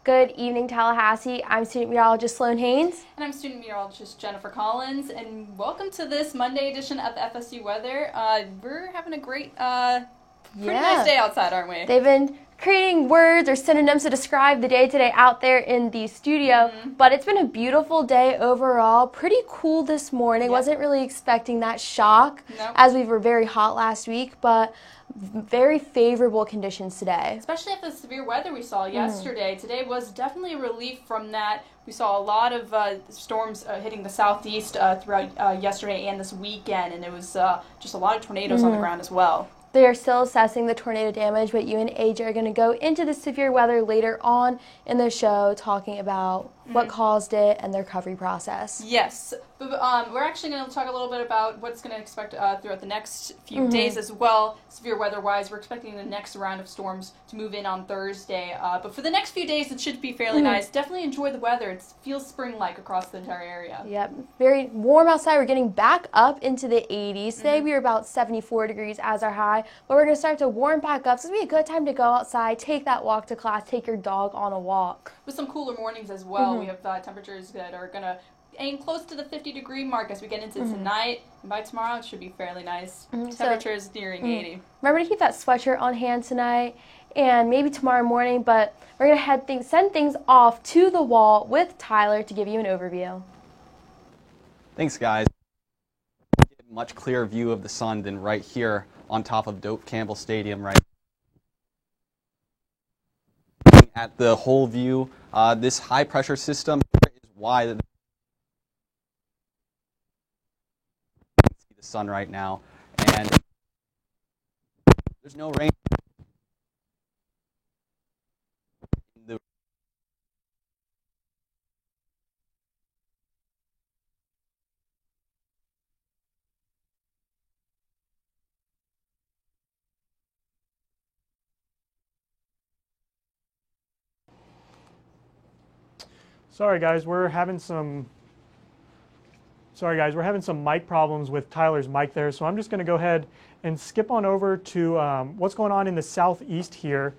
Good evening, Tallahassee. I'm student meteorologist Sloan Haynes. And I'm student meteorologist Jennifer Collins, and welcome to this Monday edition of the FSU Weather. We're having a great, pretty nice day outside, aren't we? They've been creating words or synonyms to describe the day today out there in the studio, but it's been a beautiful day overall. Pretty cool this morning. Wasn't really expecting that shock as we were very hot last week, but very favorable conditions today. Especially after the severe weather we saw yesterday. Today was definitely a relief from that. We saw a lot of storms hitting the southeast throughout yesterday and this weekend, and it was just a lot of tornadoes on the ground as well. They are still assessing the tornado damage, but you and AJ are going to go into the severe weather later on in the show, talking about what caused it and the recovery process. Yes, but we're actually going to talk a little bit about what's going to expect throughout the next few days as well, severe weather-wise. We're expecting the next round of storms to move in on Thursday, but for the next few days, it should be fairly nice. Definitely enjoy the weather. It feels spring-like across the entire area. Yep, very warm outside. We're getting back up into the 80s. Today we were about 74 degrees as our high, but we're going to start to warm back up, so it's going to be a good time to go outside, take that walk to class, take your dog on a walk. With some cooler mornings as well, we have temperatures that are going to aim close to the 50-degree mark as we get into tonight. And by tomorrow, it should be fairly nice. Temperatures nearing 80. Remember to keep that sweatshirt on hand tonight and maybe tomorrow morning, but we're going to send things off to the wall with Tyler to give you an overview. Thanks, guys. Much clearer view of the sun than right here on top of Doak Campbell Stadium right at the whole view. This high pressure system is why you can see the sun right now, and there's no rain. Sorry guys, we're having some mic problems with Tyler's mic there, so I'm just going to go ahead and skip on over to what's going on in the southeast here.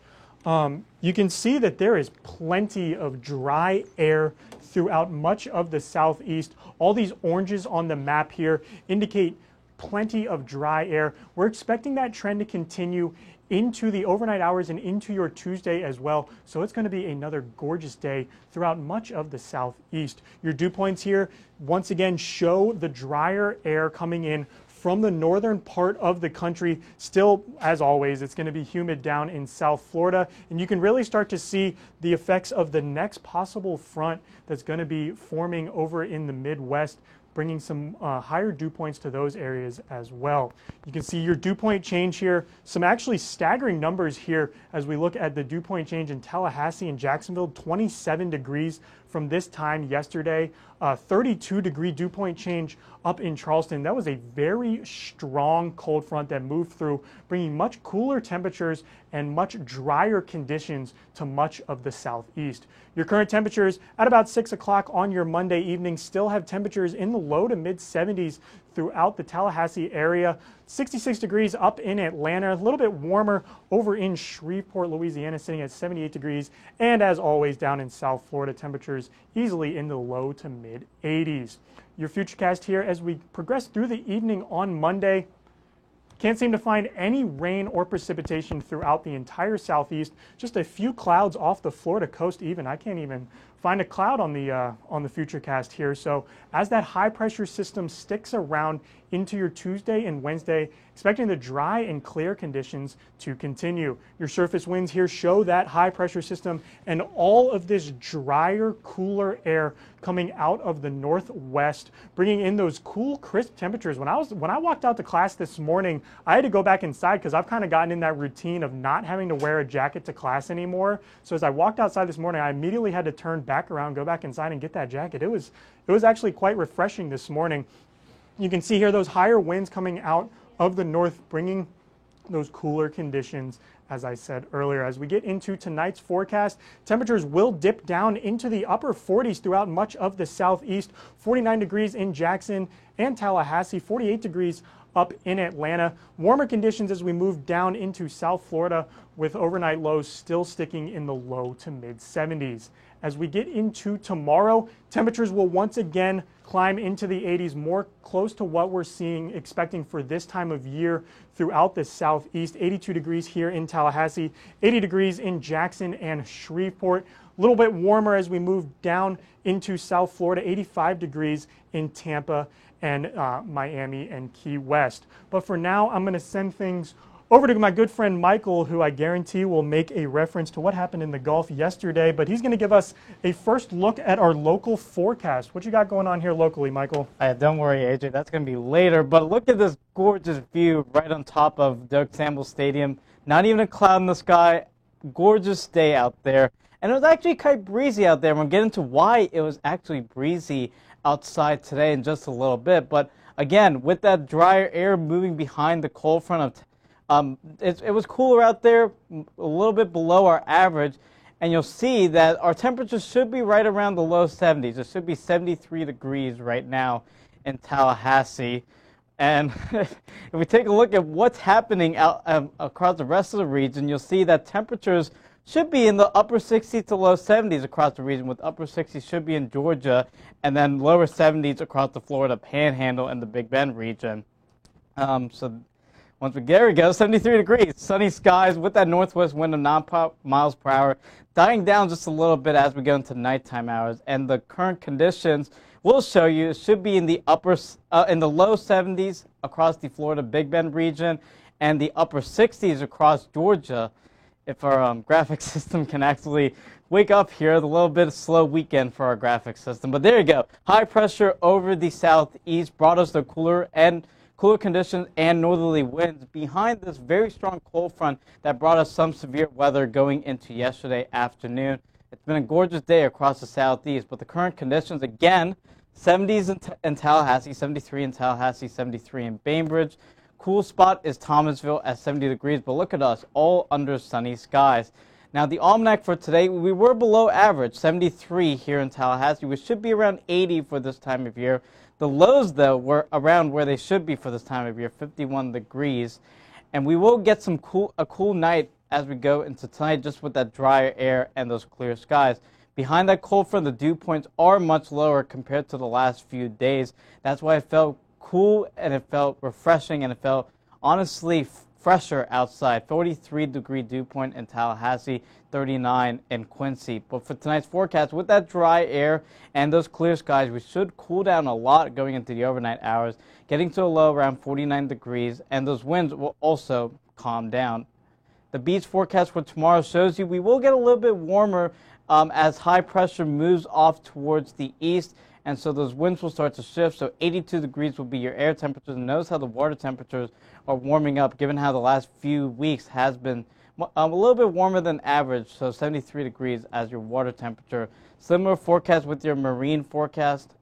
You can see that there is plenty of dry air throughout much of the southeast. All these oranges on the map here indicate plenty of dry air. We're expecting that trend to continue into the overnight hours and into your Tuesday as well. So it's going to be another gorgeous day throughout much of the southeast. Your dew points here once again show the drier air coming in from the northern part of the country. Still, as always, it's going to be humid down in South Florida, and you can really start to see the effects of the next possible front that's going to be forming over in the Midwest, bringing some higher dew points to those areas as well. You can see your dew point change here, some actually staggering numbers here as we look at the dew point change in Tallahassee and Jacksonville, 27 degrees from this time yesterday, 32-degree dew point change up in Charleston. That was a very strong cold front that moved through, bringing much cooler temperatures and much drier conditions to much of the southeast. Your current temperatures at about 6 o'clock on your Monday evening still have temperatures in the low to mid 70s throughout the Tallahassee area. 66 degrees up in Atlanta, a little bit warmer over in Shreveport, Louisiana, sitting at 78 degrees. And as always, down in South Florida, temperatures easily in the low to mid 80s. Your futurecast here as we progress through the evening on Monday. Can't seem to find any rain or precipitation throughout the entire southeast. Just a few clouds off the Florida coast even. I can't even find a cloud on the futurecast here. So as that high pressure system sticks around into your Tuesday and Wednesday, expecting the dry and clear conditions to continue. Your surface winds here show that high pressure system and all of this drier, cooler air coming out of the northwest, bringing in those cool, crisp temperatures. When I walked out to class this morning, I had to go back inside because I've kind of gotten in that routine of not having to wear a jacket to class anymore. So as I walked outside this morning, I immediately had to turn back around, go back inside and get that jacket. It was actually quite refreshing this morning. You can see here those higher winds coming out of the north, bringing those cooler conditions as I said earlier. As we get into tonight's forecast, temperatures will dip down into the upper 40s throughout much of the southeast. 49 degrees in Jackson and Tallahassee, 48 degrees up in Atlanta. Warmer conditions as we move down into South Florida, with overnight lows still sticking in the low to mid 70s. As we get into tomorrow, temperatures will once again climb into the 80s, more close to what we're expecting for this time of year throughout the southeast. 82 degrees here in Tallahassee, 80 degrees in Jackson and Shreveport. A little bit warmer as we move down into South Florida, 85 degrees in Tampa and Miami and Key West. But for now, I'm going to send things over to my good friend Michael, who I guarantee will make a reference to what happened in the Gulf yesterday, but he's going to give us a first look at our local forecast. What you got going on here locally, Michael? Don't worry, AJ, that's going to be later, but look at this gorgeous view right on top of Doak Campbell Stadium. Not even a cloud in the sky. Gorgeous day out there. And it was actually quite breezy out there. We'll get into why it was actually breezy outside today in just a little bit. But again, with that drier air moving behind the cold front of it was cooler out there, a little bit below our average, and you'll see that our temperatures should be right around the low 70s. It should be 73 degrees right now in Tallahassee. And if we take a look at what's happening out across the rest of the region, you'll see that temperatures should be in the upper 60s to low 70s across the region, with upper 60s should be in Georgia, and then lower 70s across the Florida Panhandle and the Big Bend region. Once we get, there we go, 73 degrees, sunny skies with that northwest wind of 9 miles per hour, dying down just a little bit as we go into nighttime hours. And the current conditions will show you it should be in the in the low 70s across the Florida Big Bend region and the upper 60s across Georgia. If our graphics system can actually wake up here, a little bit of slow weekend for our graphics system. But there you go, high pressure over the southeast brought us the cooler conditions and northerly winds behind this very strong cold front that brought us some severe weather going into yesterday afternoon. It's been a gorgeous day across the southeast, but the current conditions, again, 70s in Tallahassee, 73 in Tallahassee, 73 in Bainbridge. Cool spot is Thomasville at 70 degrees, but look at us, all under sunny skies. Now, the almanac for today, we were below average, 73 here in Tallahassee. We should be around 80 for this time of year. The lows, though, were around where they should be for this time of year, 51 degrees. And we will get a cool night as we go into tonight, just with that drier air and those clear skies. Behind that cold front, the dew points are much lower compared to the last few days. That's why it felt cool and it felt refreshing and it felt honestly fresher outside. 43-degree dew point in Tallahassee, 39 in Quincy. But for tonight's forecast, with that dry air and those clear skies, we should cool down a lot going into the overnight hours, getting to a low around 49 degrees, and those winds will also calm down. The beach forecast for tomorrow shows you we will get a little bit warmer as high pressure moves off towards the east, and so those winds will start to shift. So 82 degrees will be your air temperatures. And notice how the water temperatures are warming up, given how the last few weeks has been a little bit warmer than average. So 73 degrees as your water temperature. Similar forecast with your marine forecast.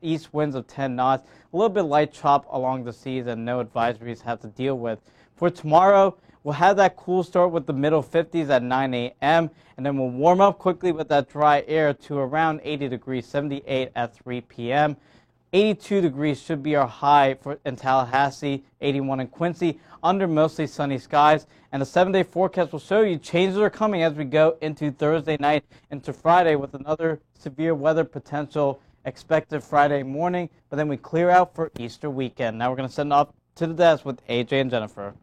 East winds of 10 knots. A little bit light chop along the seas, and no advisories have to deal with. For tomorrow, we'll have that cool start with the middle 50s at 9 a.m. and then we'll warm up quickly with that dry air to around 80 degrees, 78 at 3 p.m. 82 degrees should be our high in Tallahassee, 81 in Quincy, under mostly sunny skies. And the 7-day forecast will show you changes are coming as we go into Thursday night into Friday, with another severe weather potential expected Friday morning. But then we clear out for Easter weekend. Now we're going to send off to the desk with AJ and Jennifer.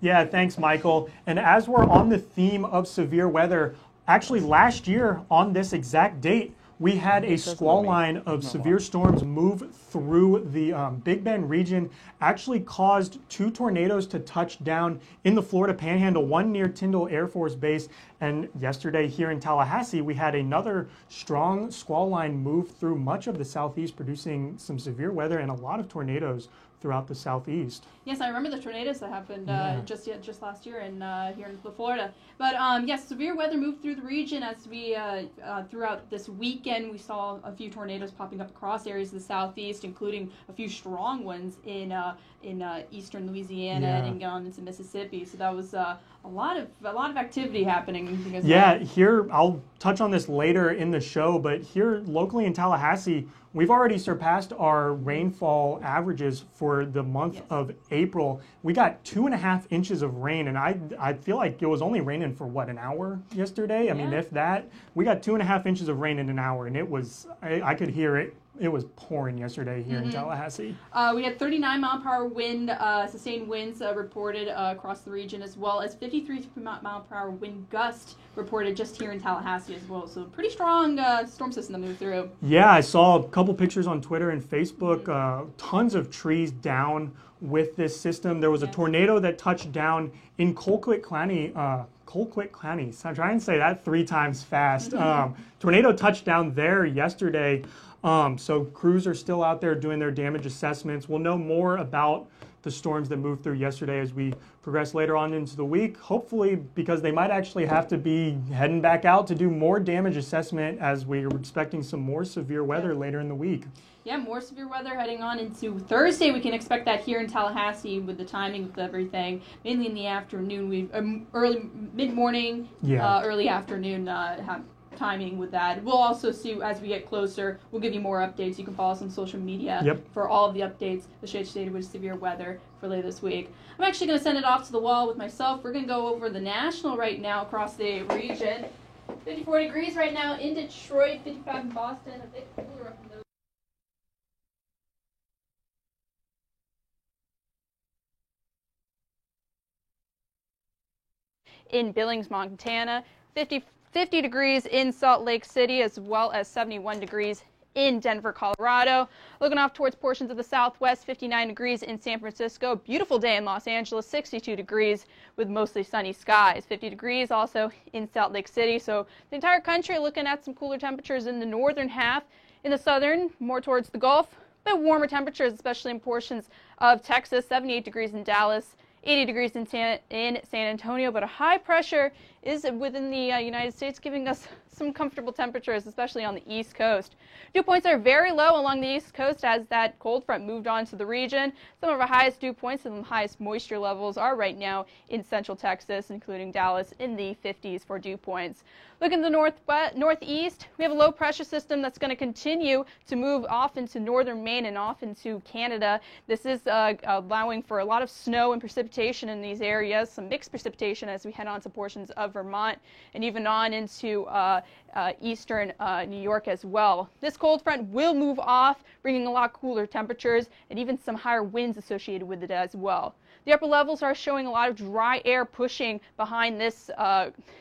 Yeah, thanks, Michael. And as we're on the theme of severe weather, actually last year on this exact date, we had a squall line of severe storms move through the Big Bend region, actually caused 2 tornadoes to touch down in the Florida Panhandle, one near Tyndall Air Force Base. And yesterday here in Tallahassee, we had another strong squall line move through much of the southeast, producing some severe weather and a lot of tornadoes throughout the southeast. Yes, I remember the tornadoes that happened just last year in here in Florida. But yes, severe weather moved through the region as we throughout this weekend. We saw a few tornadoes popping up across areas of the southeast, including a few strong ones in eastern Louisiana and on into Mississippi. So that was a lot of activity happening. Because here I'll touch on this later in the show, but here locally in Tallahassee, we've already surpassed our rainfall averages for the month of April. We got 2.5 inches of rain, and I feel like it was only raining for what, an hour yesterday? I mean, if that. We got 2.5 inches of rain in an hour, and it was, I could hear it. It was pouring yesterday here in Tallahassee. We had 39-mile-per-hour wind, sustained winds reported across the region, as well as 53-mile-per-hour wind gust reported just here in Tallahassee as well. So pretty strong storm system that moved through. Yeah, I saw a couple pictures on Twitter and Facebook. Tons of trees down with this system. There was a tornado that touched down in Colquitt County. So I'm trying to say that 3 times fast. Tornado touched down there yesterday. So crews are still out there doing their damage assessments. We'll know more about the storms that moved through yesterday as we progress later on into the week, hopefully, because they might actually have to be heading back out to do more damage assessment as we're expecting some more severe weather later in the week. Yeah, more severe weather heading on into Thursday. We can expect that here in Tallahassee with the timing of everything, mainly in the afternoon. We early mid-morning, early afternoon timing with that. We'll also see as we get closer. We'll give you more updates. You can follow us on social media for all of the updates associated with severe weather for later this week. I'm actually going to send it off to the wall with myself. We're going to go over the national right now across the region. 54 degrees right now in Detroit, 55 in Boston. A bit cooler up in those. In Billings, Montana, 50 degrees in Salt Lake City, as well as 71 degrees in Denver, Colorado. Looking off towards portions of the southwest, 59 degrees in San Francisco. Beautiful day in Los Angeles, 62 degrees with mostly sunny skies. 50 degrees also in Salt Lake City. So the entire country looking at some cooler temperatures in the northern half. In the southern, more towards the Gulf, a bit warmer temperatures, especially in portions of Texas. 78 degrees in Dallas. 80 degrees in San Antonio, but a high pressure is within the United States, giving us some comfortable temperatures, especially on the East Coast. Dew points are very low along the East Coast as that cold front moved on to the region. Some of our highest dew points and the highest moisture levels are right now in central Texas, including Dallas, in the 50s for dew points. Looking to the northeast, we have a low pressure system that's going to continue to move off into northern Maine and off into Canada. This is allowing for a lot of snow and precipitation in these areas, some mixed precipitation as we head on to portions of Vermont and even on into eastern New York as well. This cold front will move off, bringing a lot cooler temperatures and even some higher winds associated with it as well. The upper levels are showing a lot of dry air pushing behind this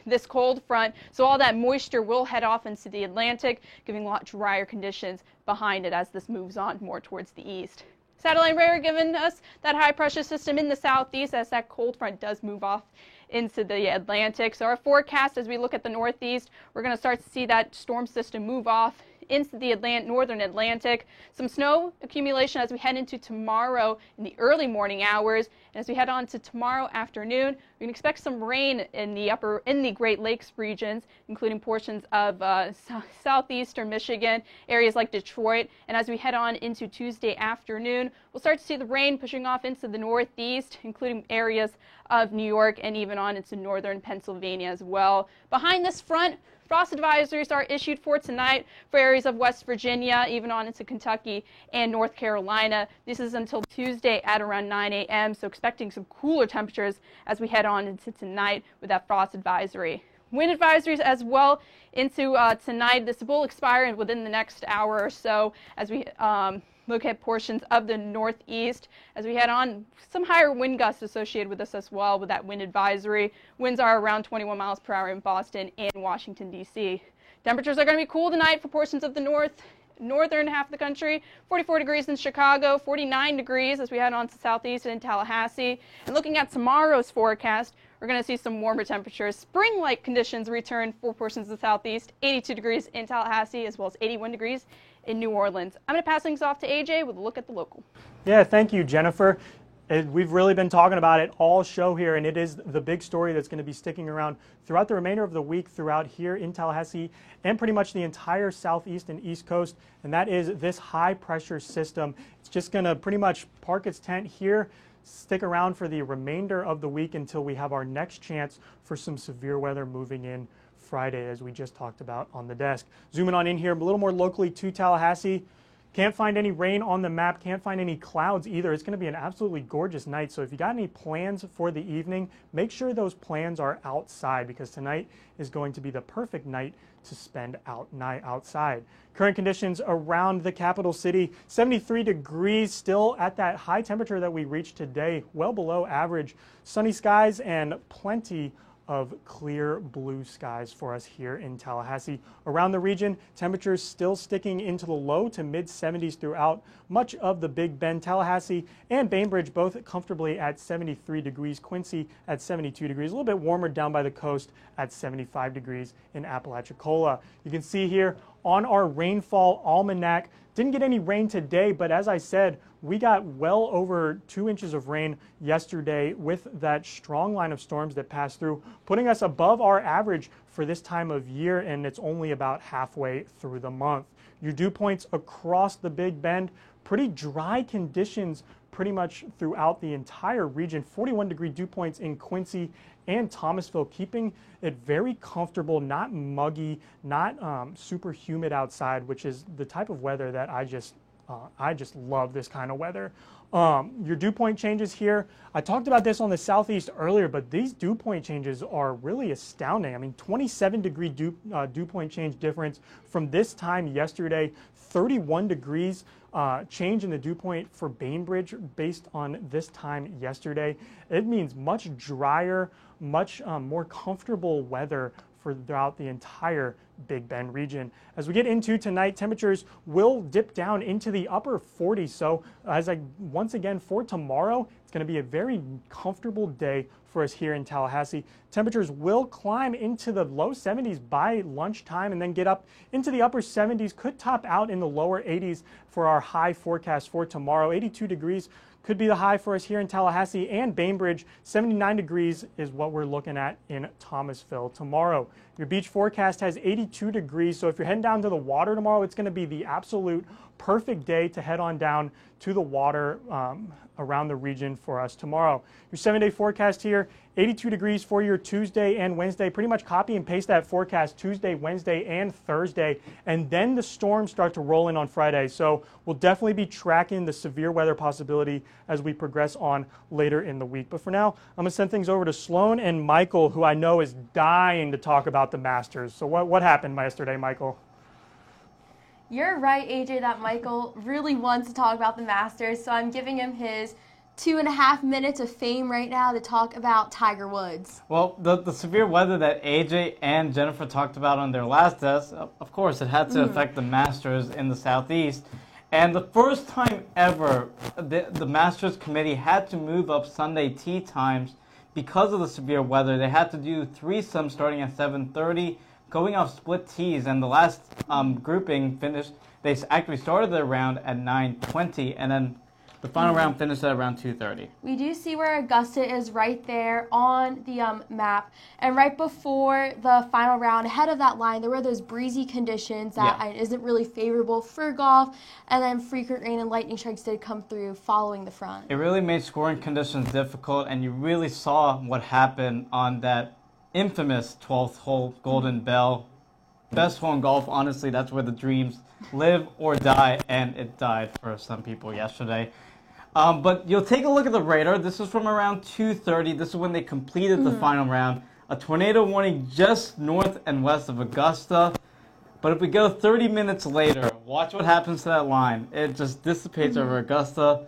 this cold front, so all that moisture will head off into the Atlantic, giving a lot drier conditions behind it as this moves on more towards the east. Satellite radar giving us that high pressure system in the southeast as that cold front does move off into the Atlantic. So our forecast as we look at the northeast, we're going to start to see that storm system move off into the northern Atlantic. Some snow accumulation as we head into tomorrow in the early morning hours. And as we head on to tomorrow afternoon, we can expect some rain in the Great Lakes regions, including portions of southeastern Michigan, areas like Detroit. And as we head on into Tuesday afternoon, we'll start to see the rain pushing off into the northeast, including areas of New York and even on into northern Pennsylvania as well. Behind this front, frost advisories are issued for tonight for areas of West Virginia, even on into Kentucky and North Carolina. This is until Tuesday at around 9 a.m., so expecting some cooler temperatures as we head on into tonight with that frost advisory. Wind advisories as well into tonight. This will expire within the next hour or so as we look at portions of the northeast. As we head on, some higher wind gusts associated with this as well with that wind advisory. Winds are around 21 miles per hour in Boston and Washington, D.C. Temperatures are going to be cool tonight for portions of the northern half of the country. 44 degrees in Chicago, 49 degrees as we head on to southeast and Tallahassee. And looking at tomorrow's forecast, we're going to see some warmer temperatures. Spring-like conditions return for portions of the southeast. 82 degrees in Tallahassee as well as 81 degrees in New Orleans. I'm going to pass things off to AJ with a look at the local. Yeah, thank you, Jennifer. We've really been talking about it all show here, and it is the big story that's going to be sticking around throughout the remainder of the week throughout here in Tallahassee and pretty much the entire southeast and east coast, and that is this high-pressure system. It's just going to pretty much park its tent here, stick around for the remainder of the week until we have our next chance for some severe weather moving in Friday, as we just talked about on the desk. Zooming on in here a little more locally to Tallahassee. Can't find any rain on the map, can't find any clouds either. It's going to be an absolutely gorgeous night. So if you got any plans for the evening, make sure those plans are outside, because tonight is going to be the perfect night to spend outside. Current conditions around the capital city, 73 degrees, still at that high temperature that we reached today, well below average. Sunny skies and plenty of clear blue skies for us here in Tallahassee. Around the region, temperatures still sticking into the low to mid 70s throughout much of the Big Bend. Tallahassee and Bainbridge both comfortably at 73 degrees. Quincy at 72 degrees. A little bit warmer down by the coast at 75 degrees in Apalachicola. You can see here on our rainfall almanac, didn't get any rain today, but as I said, we got well over 2 inches of rain yesterday with that strong line of storms that passed through, putting us above our average for this time of year, and it's only about halfway through the month. Your dew points across the Big Bend, pretty dry conditions pretty much throughout the entire region. 41-degree dew points in Quincy and Thomasville, keeping it very comfortable, not muggy, not super humid outside, which is the type of weather that I just love this kind of weather. Your dew point changes here. I talked about this on the southeast earlier, but these dew point changes are really astounding. I mean, 27-degree dew point change difference from this time yesterday, 31 degrees change in the dew point for Bainbridge based on this time yesterday. It means much drier, much more comfortable weather throughout the entire Big Bend region. As we get into tonight, temperatures will dip down into the upper 40s. So once again, for tomorrow, it's going to be a very comfortable day for us here in Tallahassee. Temperatures will climb into the low 70s by lunchtime and then get up into the upper 70s, could top out in the lower 80s for our high forecast for tomorrow. 82 degrees could be the high for us here in Tallahassee and Bainbridge. 79 degrees is what we're looking at in Thomasville tomorrow. Your beach forecast has 82 degrees, so if you're heading down to the water tomorrow, it's going to be the absolute perfect day to head on down to the water around the region for us tomorrow. Your 7-day forecast here, 82 degrees for your Tuesday and Wednesday. Pretty much copy and paste that forecast Tuesday, Wednesday, and Thursday, and then the storms start to roll in on Friday. So we'll definitely be tracking the severe weather possibility as we progress on later in the week. But for now, I'm going to send things over to Sloan and Michael, who I know is dying to talk about the Masters. So what happened yesterday, Michael? You're right, AJ, that Michael really wants to talk about the Masters, so I'm giving him his 2.5 minutes of fame right now to talk about Tiger Woods. Well, the severe weather that AJ and Jennifer talked about on their last test, of course, it had to affect the Masters in the Southeast. And the first time ever, the Masters committee had to move up Sunday tee times because of the severe weather. They had to do threesomes starting at 7:30, going off split tees, and the last grouping finished. They actually started their round at 9:20, and then the final round finished at around 2:30. We do see where Augusta is right there on the map, and right before the final round, ahead of that line, there were those breezy conditions that isn't really favorable for golf, and then frequent rain and lightning strikes did come through following the front. It really made scoring conditions difficult, and you really saw what happened on that infamous 12th hole, Golden Bell. Best hole in golf, honestly, that's where the dreams live or die, and it died for some people yesterday. But you'll take a look at the radar. This is from around 2:30. This is when they completed the final round. A tornado warning just north and west of Augusta. But if we go 30 minutes later, watch what happens to that line. It just dissipates over Augusta.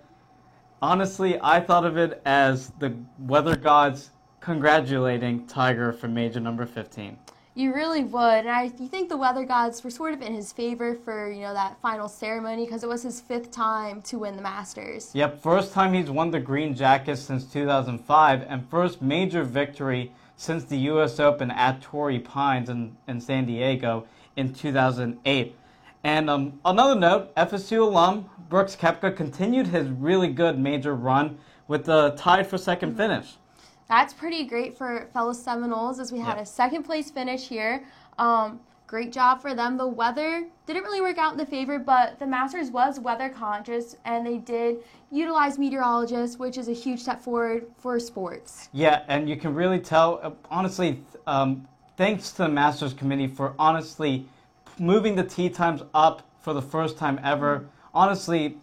Honestly, I thought of it as the weather gods congratulating Tiger for major number 15. You really would, and you think the weather gods were sort of in his favor for that final ceremony because it was his 5th time to win the Masters. Yep, first time he's won the green jacket since 2005, and first major victory since the U.S. Open at Torrey Pines in San Diego in 2008. And another note, FSU alum Brooks Koepka continued his really good major run with the tied for second finish. That's pretty great for fellow Seminoles as we had a second place finish here. Great job for them. The weather didn't really work out in the favor, but the Masters was weather conscious, and they did utilize meteorologists, which is a huge step forward for sports. Yeah, and you can really tell, honestly, thanks to the Masters Committee for honestly moving the tee times up for the first time ever. Honestly,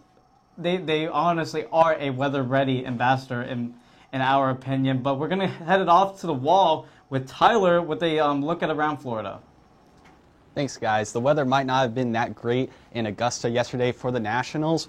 they honestly are a weather-ready ambassador in our opinion. But we're going to head it off to the wall with Tyler with a look at around Florida. Thanks, guys. The weather might not have been that great in Augusta yesterday for the Nationals,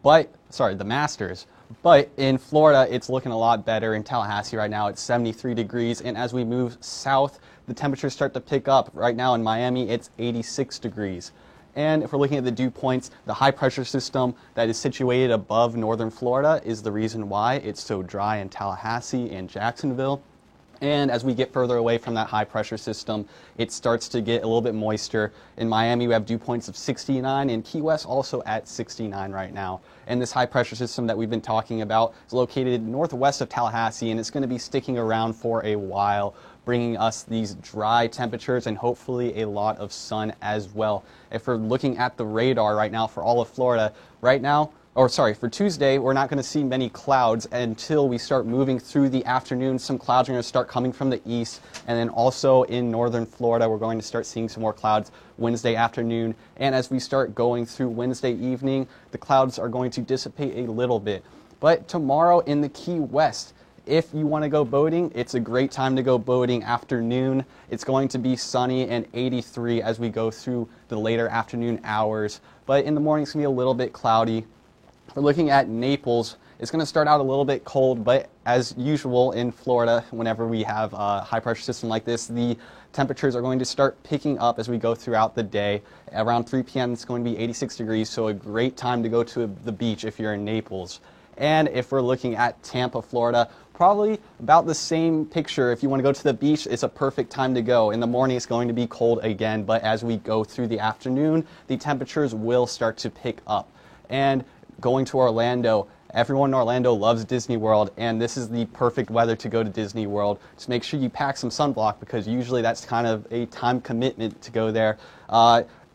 the Masters. But in Florida, it's looking a lot better. In Tallahassee right now, it's 73 degrees. And as we move south, the temperatures start to pick up. Right now in Miami, it's 86 degrees. And if we're looking at the dew points, the high pressure system that is situated above northern Florida is the reason why it's so dry in Tallahassee and Jacksonville. And as we get further away from that high pressure system, it starts to get a little bit moister. In Miami, we have dew points of 69, and Key West also at 69 right now. And this high pressure system that we've been talking about is located northwest of Tallahassee, and it's going to be sticking around for a while, bringing us these dry temperatures and hopefully a lot of sun as well. If we're looking at the radar right now for all of Florida, for Tuesday, we're not going to see many clouds until we start moving through the afternoon. Some clouds are going to start coming from the east, and then also in northern Florida, we're going to start seeing some more clouds Wednesday afternoon. And as we start going through Wednesday evening, the clouds are going to dissipate a little bit. But tomorrow in the Key West, if you want to go boating, it's a great time to go boating afternoon. It's going to be sunny and 83 as we go through the later afternoon hours. But in the morning, it's going to be a little bit cloudy. We're looking at Naples. It's going to start out a little bit cold, but as usual in Florida, whenever we have a high pressure system like this, the temperatures are going to start picking up as we go throughout the day. Around 3 p.m., it's going to be 86 degrees, so a great time to go to the beach if you're in Naples. And if we're looking at Tampa, Florida, probably about the same picture. If you want to go to the beach, it's a perfect time to go. In the morning, it's going to be cold again, but as we go through the afternoon, the temperatures will start to pick up. And going to Orlando, everyone in Orlando loves Disney World, and this is the perfect weather to go to Disney World. Just make sure you pack some sunblock because usually that's kind of a time commitment to go there.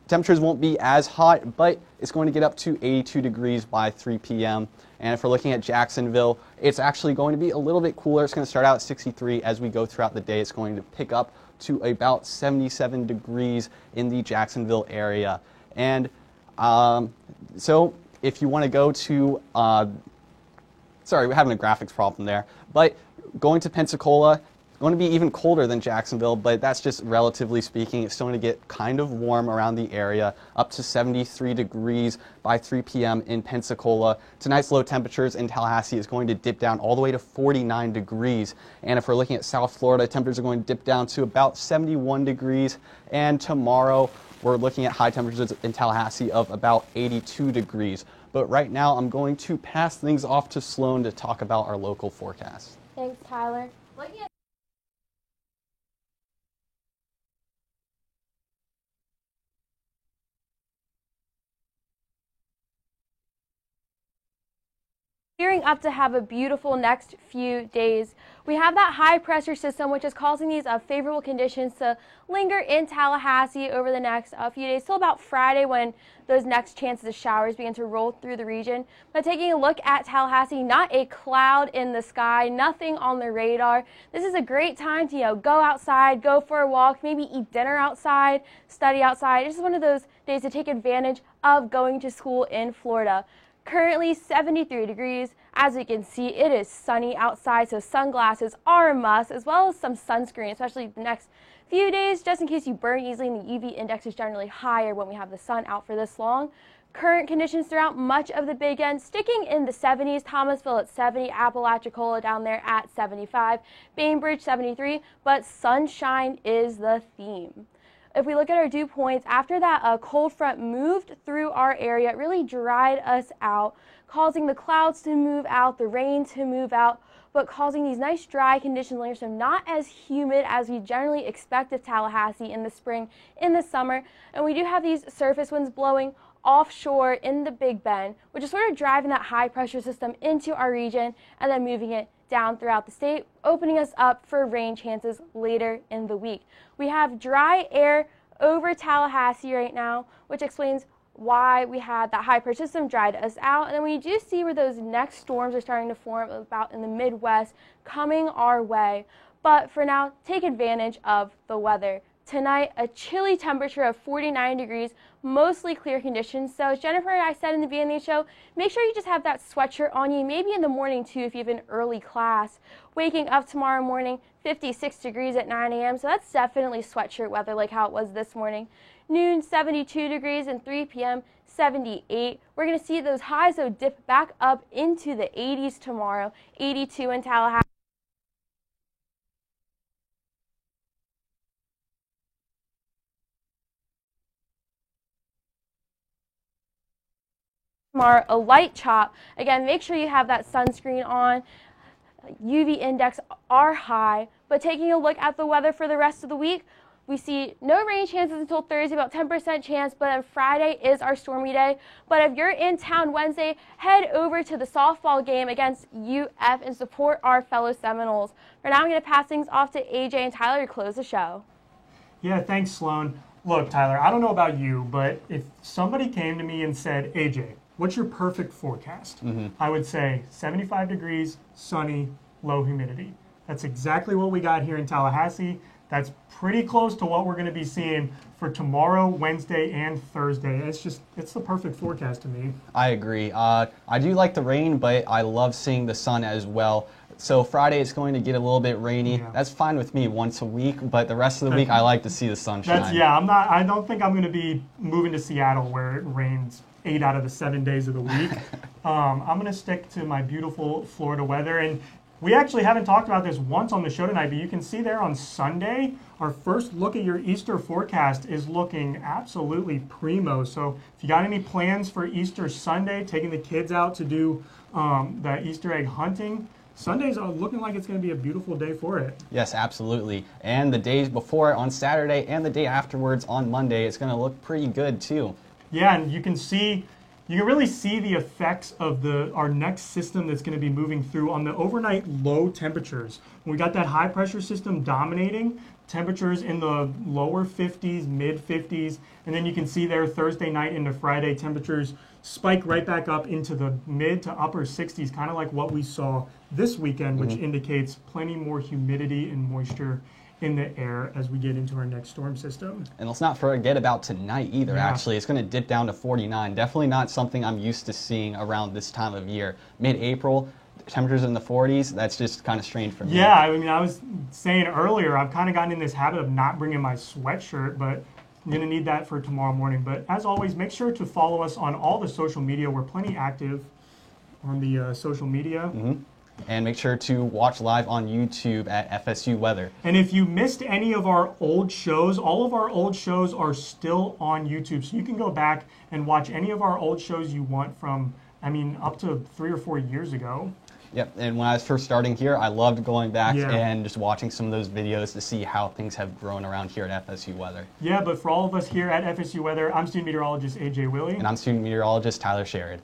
Temperatures won't be as hot, but it's going to get up to 82 degrees by 3 p.m. And if we're looking at Jacksonville, it's actually going to be a little bit cooler. It's going to start out at 63. As we go throughout the day, it's going to pick up to about 77 degrees in the Jacksonville area. And so if you want to go to, we're having a graphics problem there, but going to Pensacola, going to be even colder than Jacksonville, but that's just relatively speaking. It's still going to get kind of warm around the area, up to 73 degrees by 3 p.m. in Pensacola. Tonight's low temperatures in Tallahassee is going to dip down all the way to 49 degrees. And if we're looking at South Florida, temperatures are going to dip down to about 71 degrees. And tomorrow, we're looking at high temperatures in Tallahassee of about 82 degrees. But right now, I'm going to pass things off to Sloan to talk about our local forecast. Thanks, Tyler. Gearing up to have a beautiful next few days. We have that high pressure system which is causing these favorable conditions to linger in Tallahassee over the next few days till about Friday when those next chances of showers begin to roll through the region. But taking a look at Tallahassee, not a cloud in the sky, nothing on the radar. This is a great time to go outside, go for a walk, maybe eat dinner outside, study outside. This is one of those days to take advantage of going to school in Florida. Currently 73 degrees. As you can see, it is sunny outside, so sunglasses are a must, as well as some sunscreen, especially the next few days, just in case you burn easily, and the UV index is generally higher when we have the sun out for this long. Current conditions throughout much of the Big End, sticking in the 70s, Thomasville at 70, Apalachicola down there at 75, Bainbridge 73, but sunshine is the theme. If we look at our dew points, after that cold front moved through our area, it really dried us out, causing the clouds to move out, the rain to move out. but causing these nice dry conditions later, so not as humid as we generally expect of Tallahassee in the spring, in the summer. And we do have these surface winds blowing offshore in the Big Bend, which is sort of driving that high pressure system into our region and then moving it down throughout the state, opening us up for rain chances later in the week. We have dry air over Tallahassee right now, which explains why we had that high pressure system dried us out. And then we do see where those next storms are starting to form about in the Midwest coming our way. But for now, take advantage of the weather. Tonight, a chilly temperature of 49 degrees, mostly clear conditions. So as Jennifer and I said in the beginning of the show, make sure you just have that sweatshirt on you, maybe in the morning too if you have an early class. Waking up tomorrow morning, 56 degrees at 9 a.m. So that's definitely sweatshirt weather like how it was this morning. Noon, 72 degrees, and 3 p.m., 78. We're going to see those highs though dip back up into the 80s tomorrow, 82 in Tallahassee. Tomorrow, a light chop. Again, make sure you have that sunscreen on. UV index are high, but taking a look at the weather for the rest of the week, we see no rain chances until Thursday, about 10% chance, but then Friday is our stormy day. But if you're in town Wednesday, head over to the softball game against UF and support our fellow Seminoles. For now, I'm going to pass things off to AJ and Tyler to close the show. Yeah, thanks, Sloan. Look, Tyler, I don't know about you, but if somebody came to me and said, AJ, what's your perfect forecast? I would say 75 degrees, sunny, low humidity. That's exactly what we got here in Tallahassee. That's pretty close to what we're going to be seeing for tomorrow, Wednesday, and Thursday. It's the perfect forecast to me. I agree. I do like the rain, but I love seeing the sun as well. So Friday it's going to get a little bit rainy. Yeah. That's fine with me once a week, but the rest of the week I like to see the sunshine. I don't think I'm going to be moving to Seattle where it rains 8 out of the 7 days of the week. I'm going to stick to my beautiful Florida weather. And we actually haven't talked about this once on the show tonight, but you can see there on Sunday, our first look at your Easter forecast is looking absolutely primo. So if you got any plans for Easter Sunday, taking the kids out to do the Easter egg hunting, Sundays are looking like it's going to be a beautiful day for it. Yes, absolutely. And the days before on Saturday and the day afterwards on Monday, it's going to look pretty good too. Yeah, and you can really see the effects of our next system that's going to be moving through on the overnight low temperatures. We got that high pressure system dominating, temperatures in the lower 50s, mid 50s, and then you can see there Thursday night into Friday, temperatures spike right back up into the mid to upper 60s, kind of like what we saw this weekend, which indicates plenty more humidity and moisture in the air as we get into our next storm system. And let's not forget about tonight either, actually. It's going to dip down to 49. Definitely not something I'm used to seeing around this time of year. Mid-April, temperatures in the 40s, that's just kind of strange for me. Yeah, I mean, I was saying earlier, I've kind of gotten in this habit of not bringing my sweatshirt, but I'm going to need that for tomorrow morning. But as always, make sure to follow us on all the social media. We're plenty active on the social media. And make sure to watch live on YouTube at FSU Weather. And if you missed any of our old shows, all of our old shows are still on YouTube. So you can go back and watch any of our old shows you want from, up to 3 or 4 years ago. Yep, and when I was first starting here, I loved going back and just watching some of those videos to see how things have grown around here at FSU Weather. Yeah, but for all of us here at FSU Weather, I'm student meteorologist AJ Willie. And I'm student meteorologist Tyler Sherrod.